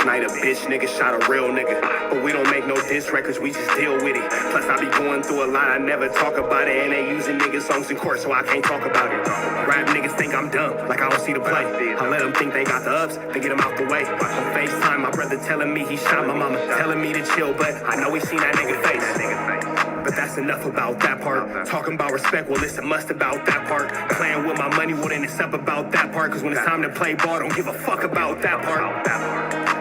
night a bitch nigga shot a real nigga. But we don't make no diss records, we just deal with it. Plus I be going through a lot, I never talk about it. And they using niggas songs in court, so I can't talk about it. Rap niggas think I'm dumb, like I don't see the play. I let them think they got the ups, then get them out the way. On FaceTime, my brother telling me he shot my mama, telling me to chill, but I know he seen that nigga face. But that's enough about that part. Talking about respect, well, it's a must about that part. Playing with my money, well, then it's up about that part. Cause when it's time to play ball, don't give a fuck about that part.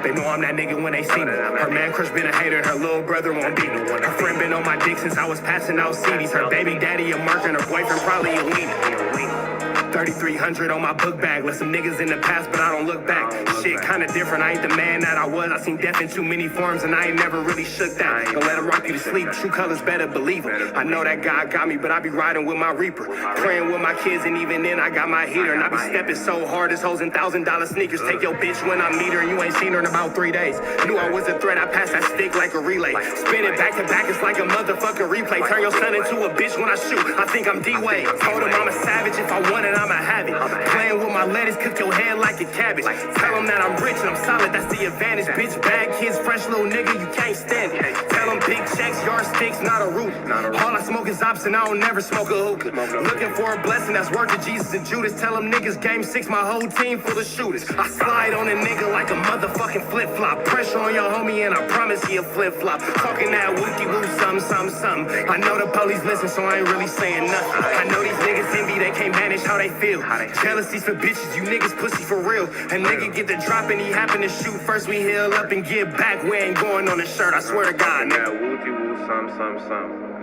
They know I'm that nigga when they see me. Her man crush been a hater, her little brother won't beat me. Her friend been on my dick since I was passing out CDs. Her baby daddy a mark and her boyfriend probably a weenie. 3,300 on my book bag. Let some niggas in the past, but I don't look back. Shit kinda different, I ain't the man that I was. I seen death in too many forms and I ain't never really shook that. Don't let him rock you to sleep, true colors better believe him. I know that God got me, but I be riding with my reaper. Praying with my kids and even then I got my heater. And I be stepping so hard, this hoes in $1,000 sneakers. Take your bitch when I meet her and you ain't seen her in about 3 days. Knew I was a threat, I passed that stick like a relay. Spin it back to back, it's like a motherfucking replay. Turn your son into a bitch when I shoot, I think I'm D-Wade. Told him I'm a savage, if I want it, I'ma have it. Playing with my lettuce, cook your head like a cabbage. Tell them that I'm rich and I'm solid, that's the advantage. Bitch, bad kids, fresh little nigga, you can't stand it. Tell them big checks, yardsticks, not a root. All I smoke is ops and I don't never smoke a hookah. Looking for a blessing that's worth it, Jesus and Judas. Tell them niggas game 6, my whole team full of shooters. I slide on a nigga like a motherfucking flip-flop. Pressure on your homie and I promise he a flip-flop. Talking that wookie-woo, something. I know the police listen, so I ain't really saying nothing. I know these niggas envy, they can't manage how they feel. Jealousy's for bitches, you niggas pussy for real. A nigga get the drop and he happen to shoot. First we heal up and get back, we ain't going on the shirt, I swear to God, nigga. Wookie-woo, something.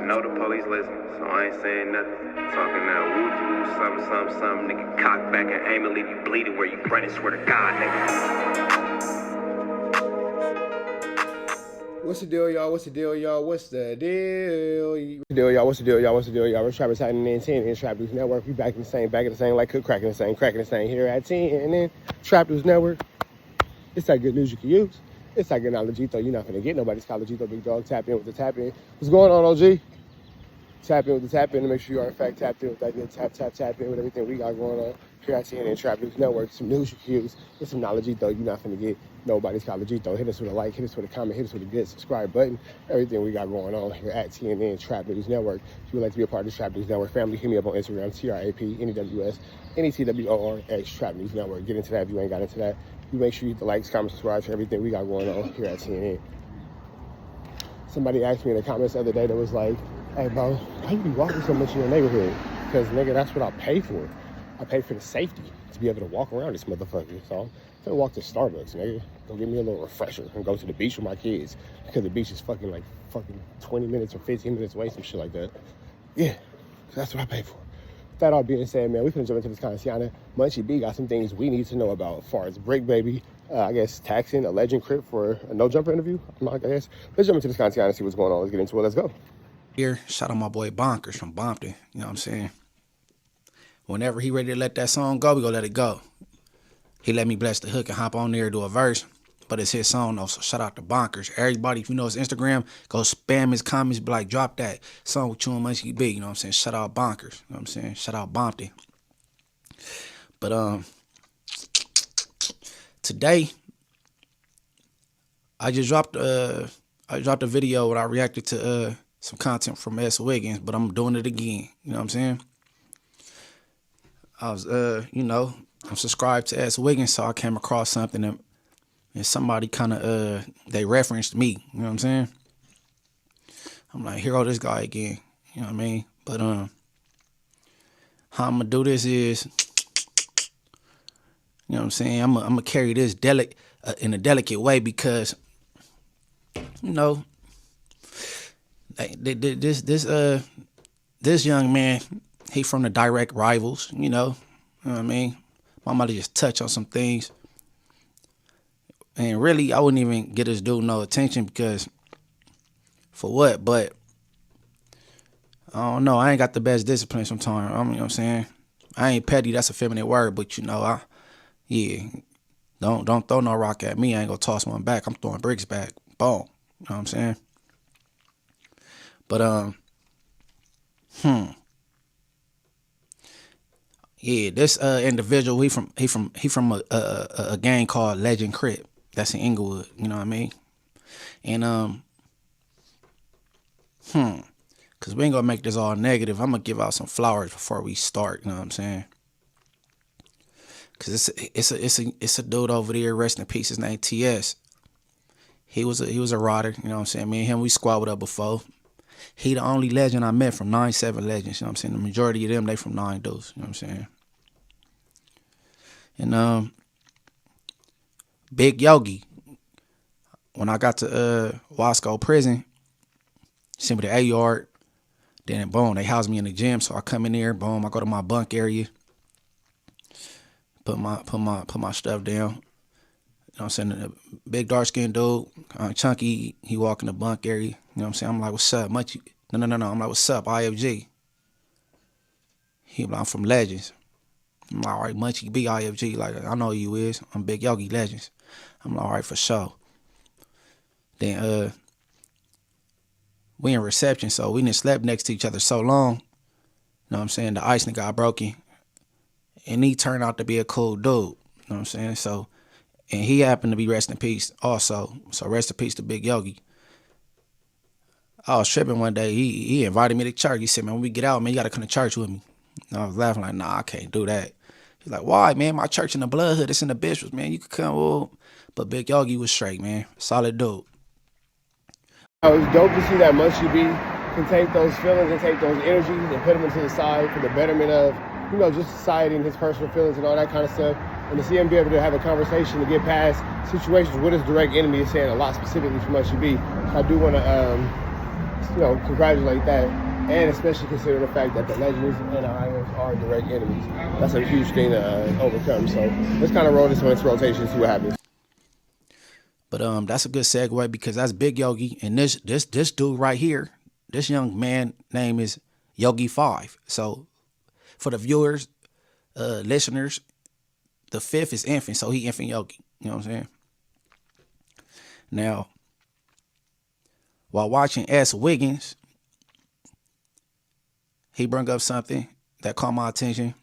I know the police listen, so I ain't saying nothing. Talking that wookie-woo, something. Nigga cock back and aim and leave you bleeding where you running, swear to God, nigga. What's the deal, y'all? What's the deal, y'all? What's the deal? What's the deal, y'all? We're Trappers hiding in 10 in Trap News Network. We back at the same, like cook, cracking the same here at 10 and then Trap News Network. It's that good news you can use. It's that good knowledge, though. You're not gonna get nobody's college, big dog. Tap in with the tap in. What's going on, OG? Tap in with the tap in to make sure you are in fact tapped in with that good tap in with everything we got going on here at TNN Trap News Network. Some news you can use. It's some knowledge, though. You're not gonna get nobody's college, though. Hit us with a like, hit us with a comment, hit us with a good subscribe button. Everything we got going on here at TNN Trap News Network. If you would like to be a part of the Trap News Network family, hit me up on Instagram, TRAP, NEWS, Trap News Network. Get into that if you ain't got into that. You make sure you hit the likes, comments, subscribe to everything we got going on here at TNN. Somebody asked me in the comments the other day that was like, hey, bro, why you be walking so much in your neighborhood? Because, nigga, that's what I pay for. I pay for the safety to be able to walk around this motherfucker. So I'm gonna walk to Starbucks, nigga. Go get me a little refresher and go to the beach with my kids. Because the beach is fucking 20 minutes or 15 minutes away, some shit like that. Yeah, that's what I pay for. With that all being said, man, we finna jump into this conversation. Munchie B got some things we need to know about as far as Brick Baby, I guess, taxing a Legend Crip for a no-jumper interview. I guess. Let's jump into this conversation and see what's going on. Let's get into it. Let's go. Here, shout out my boy Bonkers from Bompton. You know what I'm saying? Whenever he ready to let that song go, we gonna let it go. He let me bless the hook and hop on there and do a verse. But it's his song though, so shout out to Bonkers. Everybody, if you know his Instagram, go spam his comments, be like, drop that song with you and Munchie B. You know what I'm saying? Shout out Bonkers. You know what I'm saying? Shout out Bompton. But today, I just dropped a video where I reacted to some content from S. Wiggins, but I'm doing it again. You know what I'm saying? I was, I'm subscribed to S. Wiggins, so I came across something and somebody kind of, they referenced me. You know what I'm saying? I'm like, here go this guy again. You know what I mean? But how I'm gonna do this is, you know what I'm saying? I'm gonna carry this in a delicate way because, you know, this young man, he from the direct rivals, you know what I mean? I might just touch on some things. And really, I wouldn't even get this dude no attention because, for what? But, I don't know. I ain't got the best discipline sometimes. You know what I'm saying? I ain't petty. That's a feminine word. But, you know, don't throw no rock at me. I ain't gonna toss one back. I'm throwing bricks back. Boom. You know what I'm saying? But, yeah, this individual, he from a gang called Legend Crip. That's in Inglewood, you know what I mean? And cause we ain't gonna make this all negative. I'm gonna give out some flowers before we start, you know what I'm saying? Cause it's a dude over there, rest in peace, his name TS. He was a rider, you know what I'm saying? Me and him, we squabbled up before. He the only legend I met from 9-7 legends, you know what I'm saying? The majority of them, they from 9 dudes, you know what I'm saying? And Big Yogie, when I got to Wasco prison, sent me to A-Yard, then boom, they housed me in the gym, so I come in there, boom, I go to my bunk area, put my stuff down. You know what I'm saying? The big dark skinned dude, Chunky, he walk in the bunk area. You know what I'm saying? I'm like, what's up, Munchie? No. I'm like, what's up, IFG? He like, I'm from Legends. I'm like, all right, Munchie B, IFG. Like, I know who you is. I'm Big Yogie Legends. I'm like, all right, for sure. Then we in reception, so we didn't slept next to each other so long. You know what I'm saying? The ice nigga got broken. And he turned out to be a cool dude. You know what I'm saying? So, and he happened to be rest in peace also. So rest in peace to Big Yogie. I was tripping one day. He invited me to church. He said, man, when we get out, man, you got to come to church with me. And I was laughing like, nah, I can't do that. He's like, why, man? My church in the Blood Hood. It's in the Bishops, man. You could come. Oh. But Big Yogie was straight, man. Solid dude. It was dope to see that Munchie B can take those feelings and take those energies and put them into the side for the betterment of, you know, just society and his personal feelings and all that kind of stuff. And to see him be able to have a conversation to get past situations with his direct enemy is saying a lot specifically for Munchie B. So I do want to, you know, congratulate that, and especially consider the fact that the Legends and the Irons are direct enemies. That's a huge thing to overcome. So let's kind of roll this one into rotation and see what happens. But that's a good segue because that's Big Yogie, and this dude right here, this young man name is Yogie 5. So for the viewers, listeners, the 5th is infant, so he infant Yogie. You know what I'm saying? Now, while watching S. Wiggins, he brought up something that caught my attention,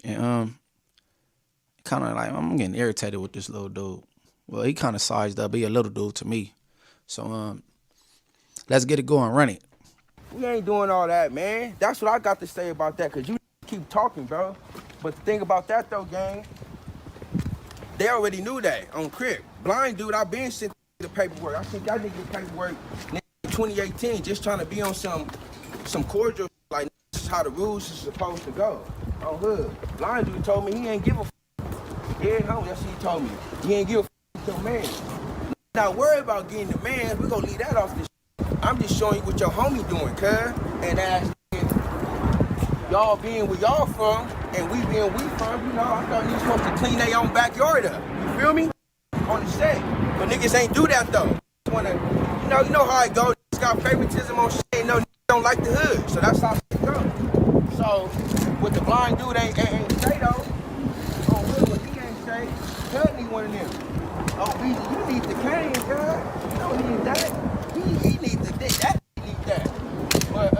and kind of like I'm getting irritated with this little dude. Well, he kind of sized up. He a little dude to me. So let's get it going. Run it. We ain't doing all that, man. That's what I got to say about that, because you keep talking, bro. But the thing about that, though, gang, they already knew that on Crip. Blind dude, I been sent the paperwork. I sent that nigga paperwork in 2018 just trying to be on some cordial, like, this is how the rules is supposed to go. On Hood. Blind dude told me he ain't give a Yeah, homie, that's what he told me. He ain't give a to a man. Not worry about getting the man. We're going to leave that off this. I'm just showing you what your homie doing, cuz. And as y'all being where y'all from, and we being we from, you know, I thought niggas supposed to clean their own backyard up. You feel me? On the set. But niggas ain't do that, though. You know how it goes. Niggas got favoritism on shit. You know, niggas don't like the hood. So that's how shit goes. So, with the blind dude ain't say, though. On hood, what he ain't say, Cuz need one of them. Oh, you need the cane, cuz. You don't need that. He needs the dick. That he need that. But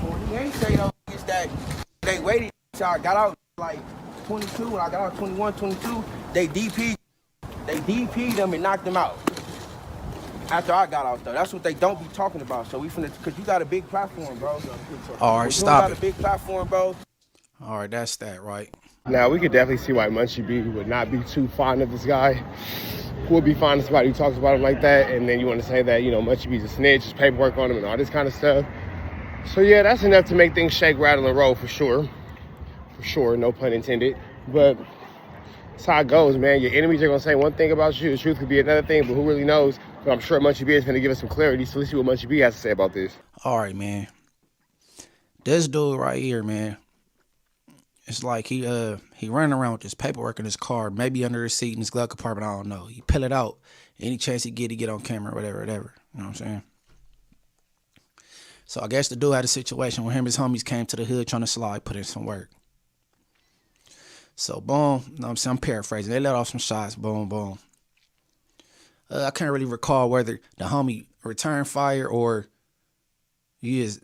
what he ain't say though is that they waited till I got out like 22. When I got out 21, 22, they DP'd them and knocked them out. After I got out though, that's what they don't be talking about. So we finna, cause you got a big platform, bro. All right, stop it. You got a big platform, bro. All right, that's that, right? Now, we could definitely see why Munchie B would not be too fond of this guy. Who would be fond of somebody who talks about him like that, and then you want to say that, you know, Munchie B's a snitch, there's paperwork on him and all this kind of stuff. So, yeah, that's enough to make things shake, rattle, and roll for sure. For sure, no pun intended. But that's how it goes, man. Your enemies are going to say one thing about you. The truth could be another thing, but who really knows? But I'm sure Munchie B is going to give us some clarity, so let's see what Munchie B has to say about this. All right, man. This dude right here, man. It's like he running around with this paperwork in his car, maybe under his seat in his glove compartment, I don't know. He pull it out. Any chance he get on camera, whatever. You know what I'm saying? So I guess the dude had a situation where him and his homies came to the hood trying to slide, put in some work. So boom, you know what I'm saying? I'm paraphrasing. They let off some shots, boom, boom. I can't really recall whether the homie returned fire or his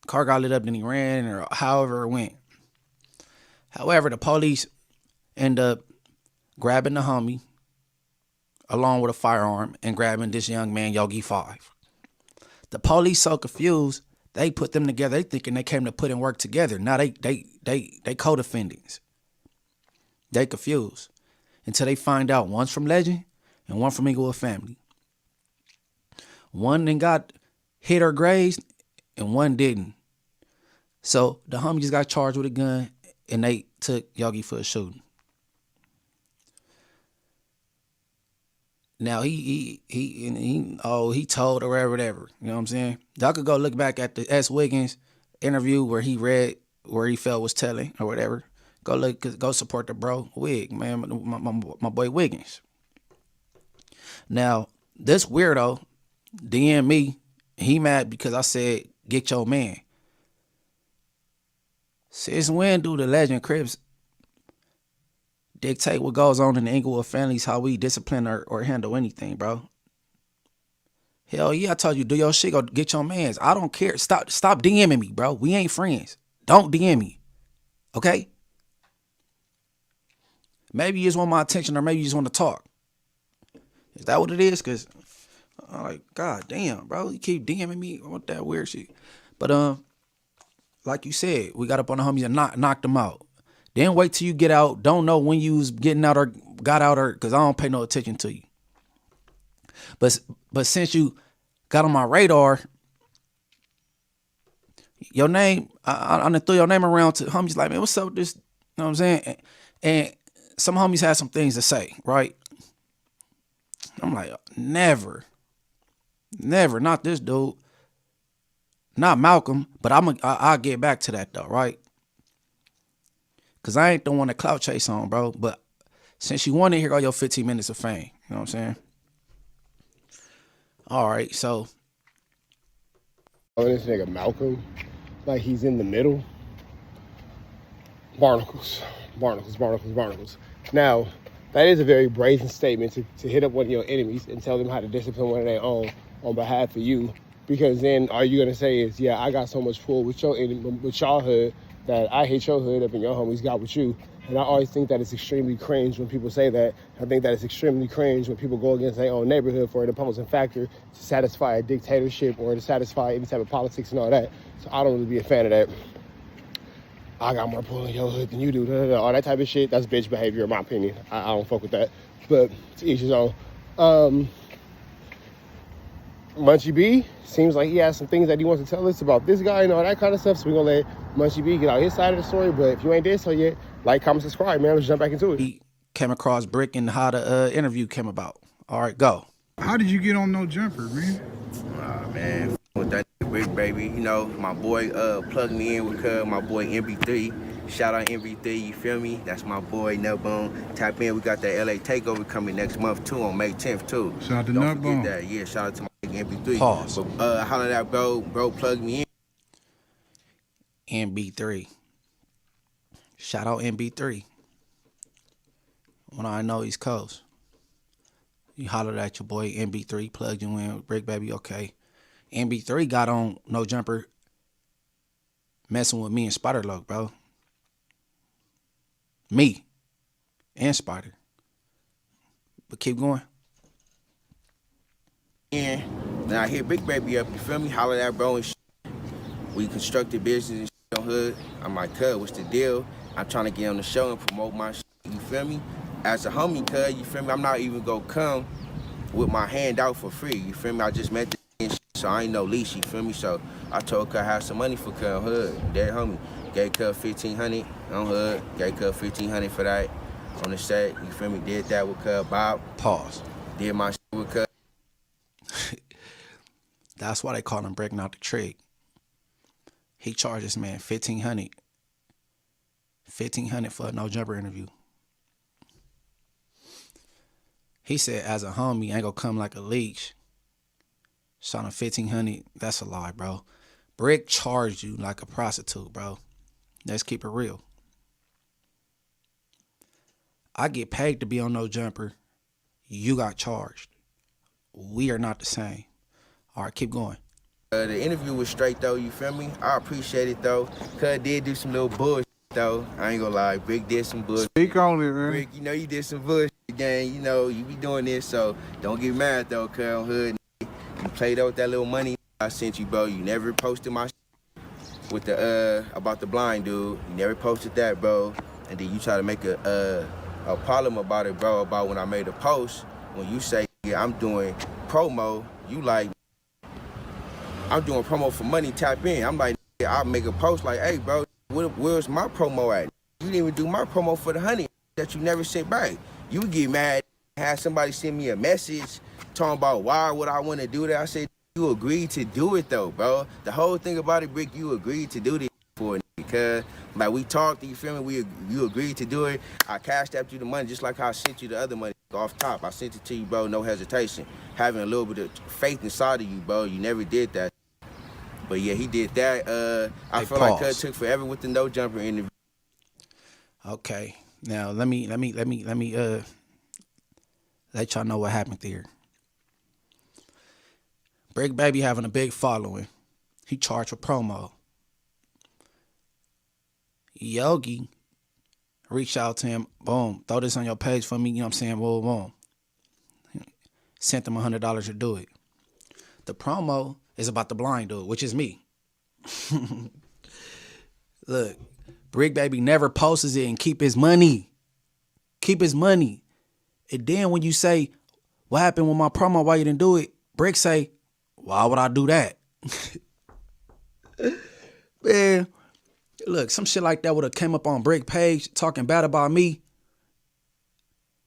car got lit up, then he ran, or however it went. However, the police end up grabbing the homie along with a firearm and grabbing this young man, Yogie 5. The police so confused, they put them together. They thinking they came to put in work together. Now they co-defendants. They confused until they find out one's from Legend and one from Inglewood Family. One then got hit or grazed and one didn't. So the homie just got charged with a gun and they took Yogie for a shooting. Now he told or whatever. You know what I'm saying? Y'all could go look back at the S. Wiggins interview where he read where he felt was telling or whatever. Go support the bro Wig, man, my boy Wiggins. Now this weirdo DM me. He mad because I said get your man. Since when do the Legend Crips dictate what goes on in the Inglewood families, how we discipline or handle anything, bro? Hell yeah, I told you, do your shit, go get your mans. I don't care. Stop DMing me, bro. We ain't friends. Don't DM me. Okay? Maybe you just want my attention or maybe you just want to talk. Is that what it is? Because I'm like, God damn, bro. You keep DMing me. I want that weird shit. But, like you said, we got up on the homies and knocked them out. Then wait till you get out. Don't know when you was getting out or got out or because I don't pay no attention to you. But since you got on my radar, your name, I done threw your name around to homies like, man, what's up with this? You know what I'm saying? And some homies had some things to say, right? I'm like, never, not this dude. Not Malcolm, but I'll get back to that though, right? Cause I ain't the one to clout chase on, bro. But since you wanted, here go your 15 minutes of fame. You know what I'm saying? All right, so. Oh, this nigga Malcolm, like he's in the middle. Barnacles. Now, that is a very brazen statement to hit up one of your enemies and tell them how to discipline one of their own on behalf of you. Because then all you're gonna say is, yeah, I got so much pull with your hood that I hit your hood up and your homies got with you. And I always think that it's extremely cringe when people say that. I think that it's extremely cringe when people go against their own neighborhood for an opposing factor to satisfy a dictatorship or to satisfy any type of politics and all that. So I don't really be a fan of that. I got more pull in your hood than you do. All that type of shit, that's bitch behavior in my opinion. I don't fuck with that. But to each his own. Munchie B seems like he has some things that he wants to tell us about this guy and all that kind of stuff. So we're going to let Munchie B get out his side of the story. But if you ain't did so yet, like, comment, subscribe, man. Let's jump back into it. He came across Brick and how the interview came about. All right, go. How did you get on No Jumper, man? Man, with that Brick, baby. You know, my boy plugged me in with my boy MB3. Shout out MB3, you feel me? That's my boy, Nutbone. Tap in, we got that LA takeover coming next month, too, on May 10th, too. Shout out to Don't Nutbone. forget that. Yeah, shout out to my MB3. Pause. But holla that bro plugged me in. MB3. Shout out MB3. When I know East Coast. You hollered at your boy MB3, plugged you in, Brick baby, okay. MB3 got on No Jumper messing with me and Spider Loc, bro. Me and Spider. But keep going. Yeah. Then I hit Big Baby up, you feel me? Holler at bro and shit. We constructed business and shit on hood. I'm like, cuz, what's the deal? I'm trying to get on the show and promote my shit, you feel me? As a homie, cuz, you feel me? I'm not even gonna come with my hand out for free, you feel me? I just met the and shit, so I ain't no leash, you feel me? So I told cuz I have some money for cuz on hood. Dead homie. Gave cuz 1,500 on hood. Gave cuz 1,500 for that on the set, you feel me? Did that with cuz Bob. Pause. Did my shit with cuz. That's why they call him breaking out the trick. He charged this man $1,500. $1,500 for a No Jumper interview. He said, as a homie, I ain't gonna come like a leech. Shot him $1,500. That's a lie, bro. Brick charged you like a prostitute, bro. Let's keep it real. I get paid to be on No Jumper. You got charged. We are not the same. All right, keep going. The interview was straight though, you feel me? I appreciate it though, cuz I did do some little bullshit though. I ain't gonna lie. Brick did some bullshit. Speak on it, man. Brick, you know you did some bullshit, gang. You know you be doing this, so don't get mad though, cuz on hood. You played out with that little money I sent you, bro. You never posted my with the about the blind dude. You never posted that, bro. And then you try to make a problem about it, bro, about when I made a post. When you say, yeah, I'm doing promo, you like, I'm doing promo for money, tap in. I'm like, yeah, I'll make a post like, hey, bro, where's my promo at? You didn't even do my promo for the honey that you never sent back. You would get mad, have somebody send me a message talking about why would I want to do that. I said, you agreed to do it though, bro. The whole thing about it, Brick, you agreed to do this for it, because like we talked, you feel me? You agreed to do it. I cashed after you the money just like how I sent you the other money off top. I sent it to you, bro, no hesitation. Having a little bit of faith inside of you, bro. You never did that. But yeah, he did that. I feel like it took forever with the no jumper interview. Okay. Now let me let y'all know what happened there. Brick Baby having a big following. He charged for promo. Yogie reached out to him. Boom. Throw this on your page for me. You know what I'm saying? Boom, boom. Sent him $100 to do it. The promo is about the blind dude, which is me. Look, Brick Baby never posts it and keep his money. Keep his money. And then when you say, what happened with my promo? Why you didn't do it? Brick say, why would I do that? Man, look, some shit like that would have came up on Brick page talking bad about me.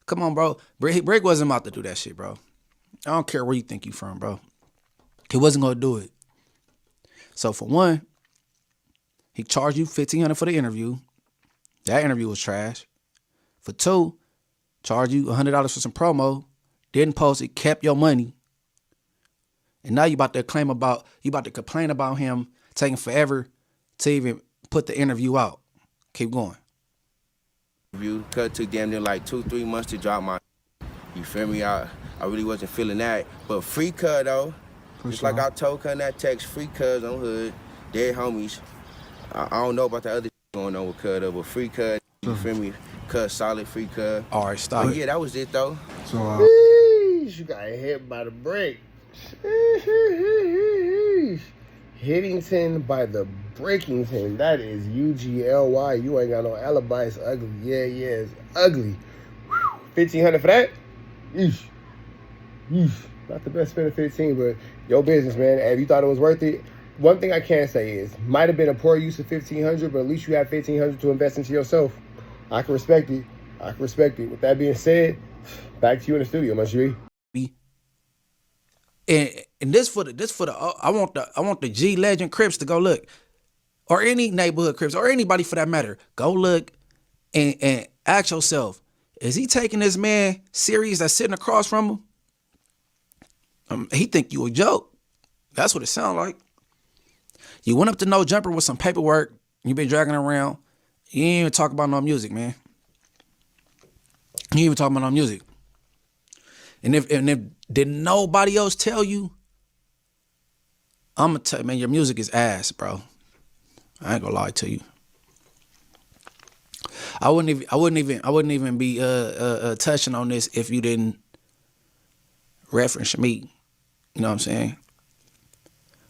Come on, bro. Brick wasn't about to do that shit, bro. I don't care where you think you from, bro. He wasn't going to do it. So for one, he charged you $1,500 for the interview. That interview was trash. For two, charged you $100 for some promo. Didn't post it, kept your money. And now you about to complain about him taking forever to even put the interview out. Keep going. Cut took damn near like 2-3 months to drop my. You feel me? I really wasn't feeling that. But free cut though. Just like I told her in that text, free cuz on hood, dead homies. I don't know about the other going on with cuz though, but free cuz, you feel me? Cuz solid, free cuz. All right, stop it. Yeah, that was it though. So, You got hit by the break. Hittington by the Breakington. That is UGLY. You ain't got no alibi. It's ugly. Yeah, it's ugly. $1,500 for that? Eesh. Not the best spend of 15, but your business, man. If you thought it was worth it, one thing I can say is, might have been a poor use of $1,500, but at least you have $1,500 to invest into yourself. I can respect it. With that being said, back to you in the studio, Munchie B. And this for the I want the G Legend Crips to go look, or any neighborhood Crips, or anybody for that matter. Go look and ask yourself, is he taking this man serious that's sitting across from him? He think you a joke. That's what it sound like. You went up to No Jumper with some paperwork. You been dragging around. You ain't even talk about no music, man. You ain't even talking about no music. And if did nobody else tell you, I'm gonna tell you, man, your music is ass, bro. I ain't gonna lie to you. I wouldn't even be touching on this if you didn't reference me. You know what I'm saying?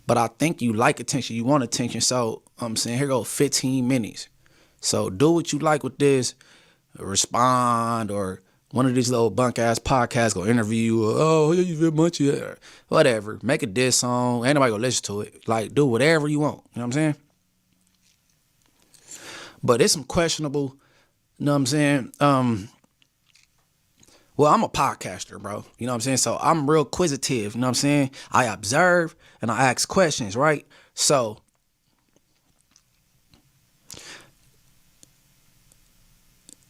But I think you like attention. You want attention. So I'm saying, here go 15 minutes. So do what you like with this. Respond, or one of these little bunk ass podcasts go interview you. Oh, you feel Munchie, whatever. Make a diss song. Ain't nobody gonna listen to it. Like, do whatever you want. You know what I'm saying? But it's some questionable. You know what I'm saying? Well, I'm a podcaster, bro. You know what I'm saying? So I'm real inquisitive. You know what I'm saying? I observe and I ask questions, right? So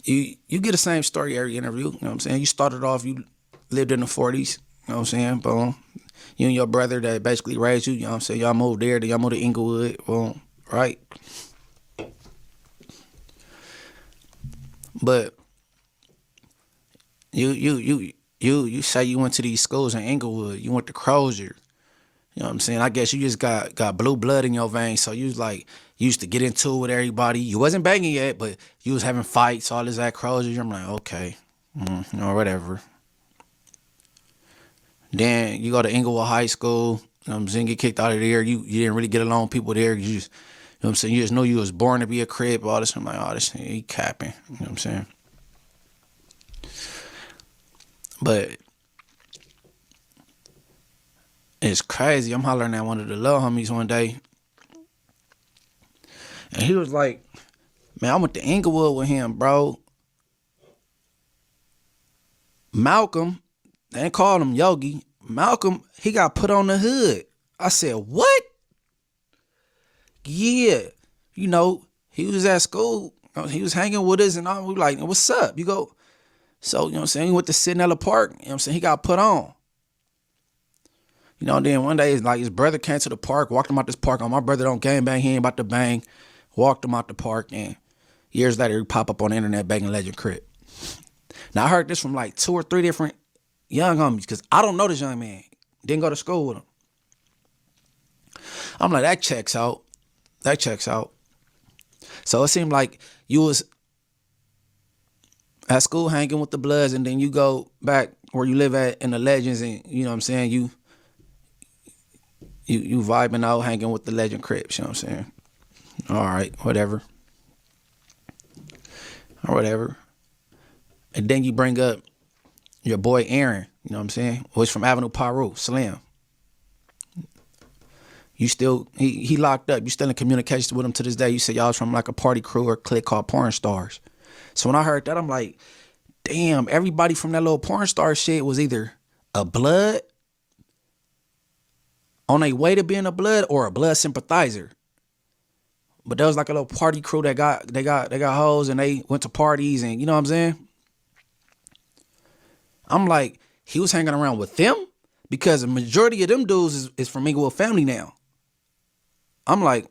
you get the same story every interview. You know what I'm saying? You started off, you lived in the 40s. You know what I'm saying? Boom. You and your brother that basically raised you. You know what I'm saying? Y'all moved there. Then y'all moved to Inglewood. Boom. Right? But you say you went to these schools in Inglewood. You went to Crozier. You know what I'm saying? I guess you just got blue blood in your veins. So you was like, You used to get into it with everybody. You wasn't banging yet, but you was having fights, all this acrosis. I'm like, okay, whatever. Then you go to Inglewood High School. Then get kicked out of there. You didn't really get along with people there. You just, you know what I'm saying? You just knew you was born to be a Crip. All this. I'm like, oh, this he capping. You know what I'm saying? But it's crazy. I'm hollering at one of the little homies one day. And he was like, man, I went to Inglewood with him, bro. Malcolm, they ain't called him Yogie. Malcolm, he got put on the hood. I said, what? Yeah. You know, he was at school. He was hanging with us and all. We like, what's up? You go. So, you know what I'm saying? He went to Sidnella Park. You know what I'm saying? He got put on. You know, then one day, like, his brother came to the park, walked him out this park. Oh, my brother don't gang bang. He ain't about to bang. Walked him out the park. And years later, he pop up on the internet banging Legend Crip. Now, I heard this from like 2 or 3 different young homies because I don't know this young man. Didn't go to school with him. I'm like, that checks out. That checks out. So it seemed like you was at school hanging with the Bloods and then you go back where you live at in the Legends and, you know what I'm saying, you vibing out, hanging with the Legend Crips, you know what I'm saying? All right, whatever. Or whatever. And then you bring up your boy Aaron, you know what I'm saying? Who's from Avenue Paru, Slim. You still, he locked up. You still in communication with him to this day. You said y'all was from like a party crew or clique called Porn Stars. So when I heard that, I'm like, damn, everybody from that little porn star shit was either a Blood on their way to being a Blood or a Blood sympathizer. But there was like a little party crew that got hoes and they went to parties and you know what I'm saying? I'm like, he was hanging around with them because the majority of them dudes is from Inglewood Family now. I'm like,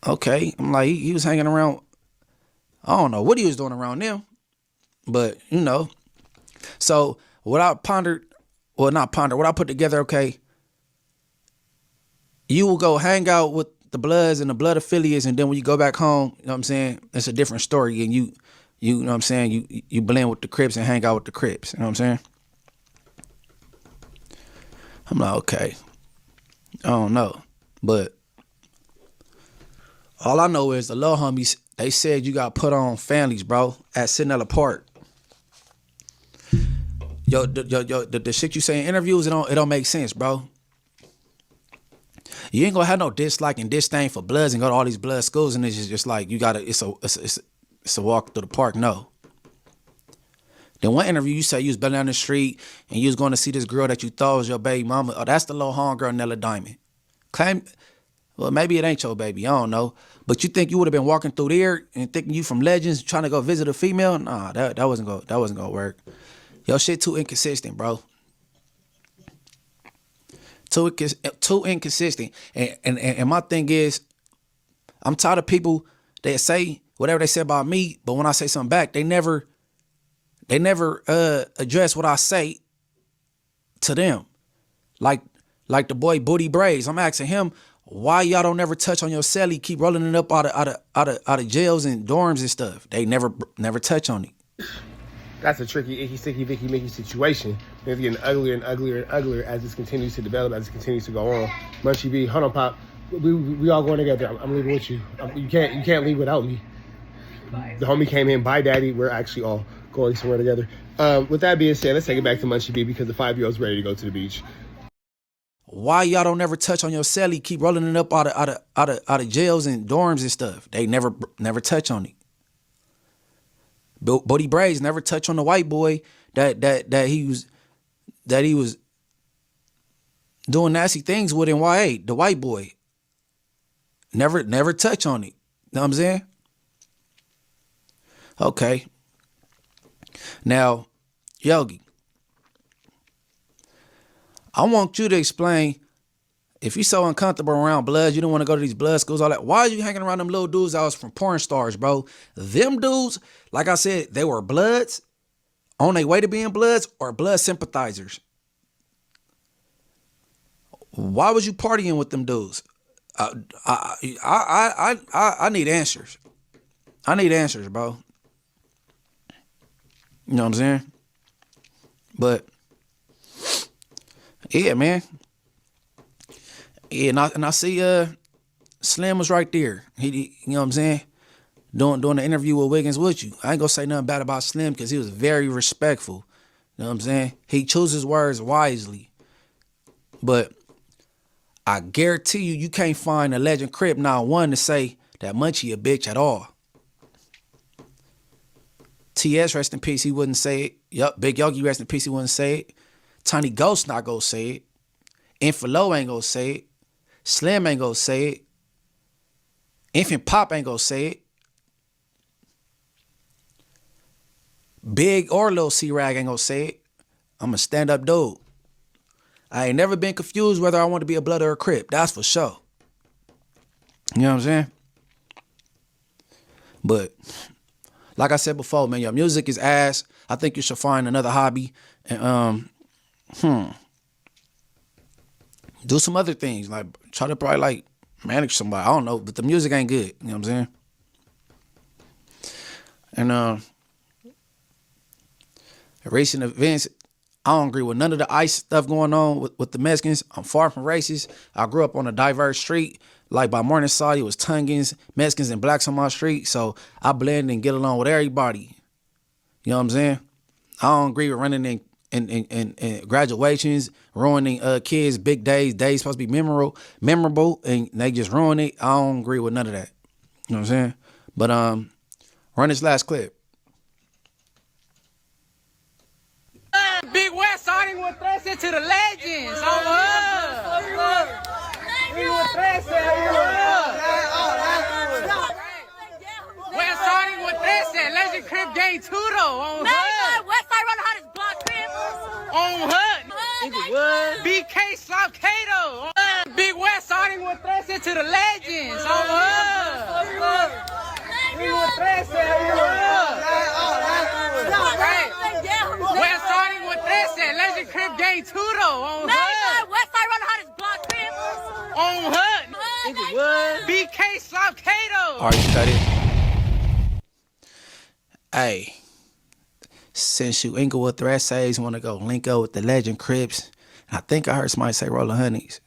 okay. I'm like, he was hanging around. I don't know what he was doing around them, but you know. So what I what I put together, okay, you will go hang out with the Bloods and the Blood affiliates, and then when you go back home, you know what I'm saying, it's a different story, and you know what I'm saying, you blend with the Crips and hang out with the Crips, you know what I'm saying? I'm like, okay, I don't know, but all I know is the little homies, they said you got put on families, bro, at Sidnella Park. Yo, the shit you say in interviews, it don't make sense, bro. You ain't gonna have no dislike and disdain for Bloods and go to all these Blood schools and it's just like you gotta, it's a walk through the park. No. Then one interview you say you was belly down the street and you was going to see this girl that you thought was your baby mama. Oh, that's the little homegirl Nella Diamond. Well, maybe it ain't your baby. I don't know. But you think you would have been walking through there and thinking you from Legends trying to go visit a female? Nah, that wasn't gonna work. Your shit too inconsistent, bro. Too inconsistent. And my thing is, I'm tired of people that say whatever they say about me, but when I say something back, they never address what I say to them. Like the boy Booty Braids. I'm asking him, why y'all don't never touch on your celly, keep rolling it up out of jails and dorms and stuff. They never touch on it. That's a tricky, icky, sticky, Vicky, Mickey situation. It's getting uglier and uglier and uglier as this continues to develop, as it continues to go on. Munchie B, hold on, Pop. We all going together. I'm leaving with you. You can't leave without me. The homie came in. Bye, Daddy. We're actually all going somewhere together. With that being said, let's take it back to Munchie B because the 5-year-old's ready to go to the beach. Why y'all don't never touch on your celly, keep rolling it up out of jails and dorms and stuff? They never touch on it. Booty Braids never touch on the white boy that he was doing nasty things with in YA, the white boy. Never touch on it. Know what I'm saying? Okay. Now, Yogie, I want you to explain, if you're so uncomfortable around Bloods, you don't want to go to these Blood schools, all that, why are you hanging around them little dudes that was from Porn Stars, bro? Them dudes, like I said, they were Bloods on their way to being Bloods or Blood sympathizers. Why was you partying with them dudes? I need answers. I need answers, bro. You know what I'm saying? But yeah, man. Yeah, and I see Slim was right there. He you know what I'm saying? Doing the interview with Wiggins with you. I ain't gonna say nothing bad about Slim because he was very respectful. You know what I'm saying? He chooses words wisely. But I guarantee you can't find a Legend Crip not one to say that Munchie a bitch at all. TS, rest in peace, he wouldn't say it. Yup, Big Yogie, rest in peace, he wouldn't say it. Tiny Ghost not gonna say it. Infalo ain't gonna say it. Slim ain't gonna say it. Infant Pop ain't gonna say it. Big or Lil C-Rag ain't gonna say it. I'm a stand-up dude. I ain't never been confused whether I want to be a Blood or a Crip. That's for sure. You know what I'm saying? But like I said before, man, your music is ass. I think you should find another hobby and do some other things. Like try to probably like manage somebody. I don't know, but the music ain't good. You know what I'm saying? And recent events, I don't agree with none of the ICE stuff going on with the Mexicans. I'm far from racist. I grew up on a diverse street. Like by Morningside, it was Tongans, Mexicans, and blacks on my street. So I blend and get along with everybody. You know what I'm saying? I don't agree with running in graduations, ruining kids' big days supposed to be memorable, and they just ruin it. I don't agree with none of that. You know what I'm saying? But run this last clip. Big West starting with 13 to the legends. We're starting with 13. Legend Crip Gang Tudo on Hood. Westside run hot as block Crip. On Hood. Inglewood. BK Slop Kato. Big West starting with 13 to the legends. On Hood. We're starting with 13. Legend Crip Gang Tudo on Hood. Westside run hot as block Crip. On Hood. Inglewood. BK Slop Kato. All right, you got it. Hey, since you Inglewood Threat says want to go link up with the Legend Crips, and I think I heard somebody say Roller Honeys.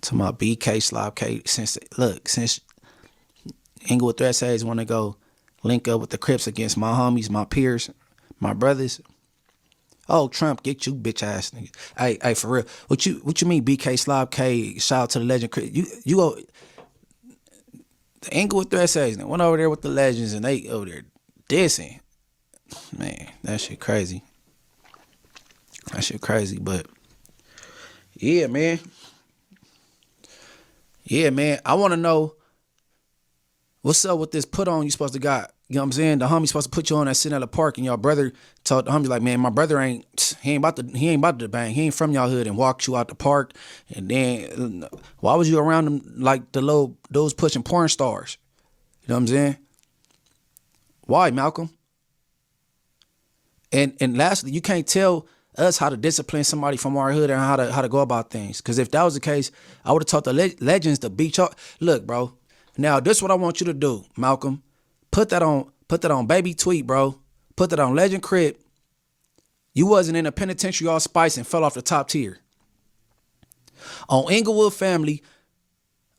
To my BK Slop K, since Inglewood Threat says want to go link up with the Crips against my homies, my peers, my brothers. Oh, Trump, get you bitch ass niggas. Hey, for real. What you mean BK Slop K? Shout out to the Legend Crip. You go. The Inglewood Threat says went over there with the legends and they over there dissing. Man, that shit crazy. But yeah, man. I want to know what's up with this put on you supposed to got. You know what I'm saying? The homie supposed to put you on that sitting at the park, and your brother told the homie like, man, my brother ain't about to bang. He ain't from y'all hood, and walked you out the park. And then why was you around them like those pushing porn stars? You know what I'm saying? Why, Malcolm? And lastly, you can't tell us how to discipline somebody from our hood and how to go about things. Because if that was the case, I would have taught the legends to beat y'all. Look, bro. Now this is what I want you to do, Malcolm. Put that on Baby Tweet, bro. Put that on Legend Crip. You wasn't in a penitentiary all spice and fell off the top tier. On Inglewood Family,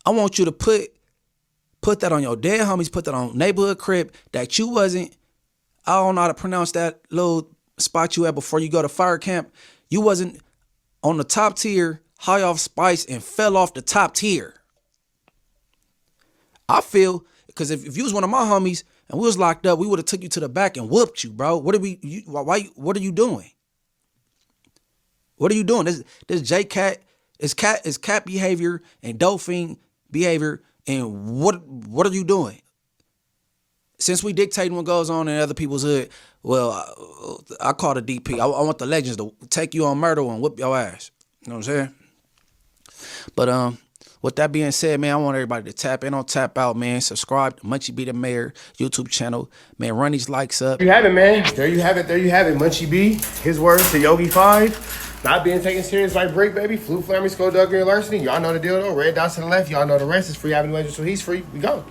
I want you to put that on your dead homies. Put that on Neighborhood Crip that you wasn't. I don't know how to pronounce that little spot you at before you go to fire camp. You wasn't on the top tier, high off spice, and fell off the top tier. I feel, because if you was one of my homies and we was locked up, we would have took you to the back and whooped you, bro. What are you doing? What are you doing? This J-Cat is cat behavior and dolphin behavior, and what are you doing? Since we dictating what goes on in other people's hood, well, I call the DP. I want the legends to take you on murder and whip your ass. You know what I'm saying? But with that being said, man, I want everybody to tap in on Tap Out, man. Subscribe to Munchie B the Mayor YouTube channel. Man, run these likes up. There you have it, man. There you have it. Munchie B, his words to Yogie 5. Not being taken serious like Brick, baby. Flu, Flammy, Skullduggery, and Larceny. Y'all know the deal, though. Red dots to the left. Y'all know the rest is free avenue agent, so he's free. We go.